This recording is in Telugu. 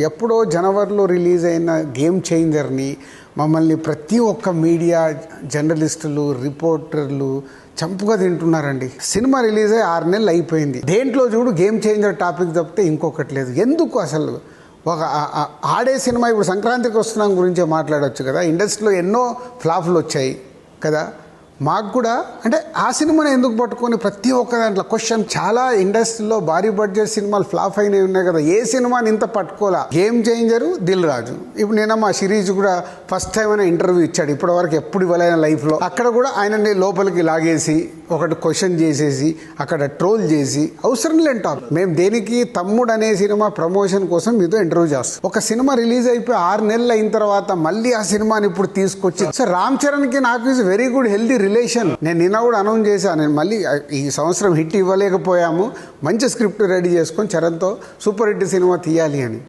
ఎప్పుడో జనవరిలో రిలీజ్ అయిన గేమ్ చేంజర్ని మమ్మల్ని ప్రతి ఒక్క మీడియా జర్నలిస్టులు రిపోర్టర్లు చంపుగా తింటున్నారండి. సినిమా రిలీజ్ అయ్యి 6 నెలలు అయిపోయింది. దేంట్లో చూడు గేమ్ చేంజర్ టాపిక్ తప్పితే ఇంకొకటి లేదు. ఎందుకు అసలు ఒక ఆడే సినిమా ఇప్పుడు సంక్రాంతికి వస్తున్నాం గురించే మాట్లాడవచ్చు కదా. ఇండస్ట్రీలో ఎన్నో ఫ్లాప్లు వచ్చాయి కదా. మాకు కూడా అంటే ఆ సినిమాని ఎందుకు పట్టుకొని ప్రతి ఒక్క దాంట్లో క్వశ్చన్. చాలా ఇండస్ట్రీలో భారీ బడ్జెట్ సినిమాలు ఫ్లాప్ అయినవి ఉన్నాయి కదా. ఏ సినిమాని ఇంత పట్టుకోలా. Game changer, Dil Raju. ఇప్పుడు నేను మా సిరీస్ కూడా ఫస్ట్ టైం అయినా ఇంటర్వ్యూ ఇచ్చాడు. ఇప్పటి వరకు ఎప్పుడు ఇవ్వలేని లైఫ్లో. అక్కడ కూడా ఆయనని లోపలికి లాగేసి ఒకటి క్వశ్చన్ చేసేసి అక్కడ ట్రోల్ చేసి అవసరం లేని టాపిక్. మేము దేనికి తమ్ముడు అనే సినిమా ప్రమోషన్ కోసం మీతో ఇంటర్వ్యూ చేస్తాం. ఒక సినిమా రిలీజ్ అయిపోయి 6 నెలలు అయిన తర్వాత మళ్ళీ ఆ సినిమాని ఇప్పుడు తీసుకొచ్చి సార్ రామ్ చరణ్కి నాకు is very good healthy relation. నేను నిన్న కూడా అనౌన్స్ చేశాను. నేను మళ్ళీ ఈ సంవత్సరం హిట్ ఇవ్వలేకపోయాము, మంచి స్క్రిప్ట్ రెడీ చేసుకొని చరణ్తో సూపర్ హిట్ సినిమా తీయాలి అని.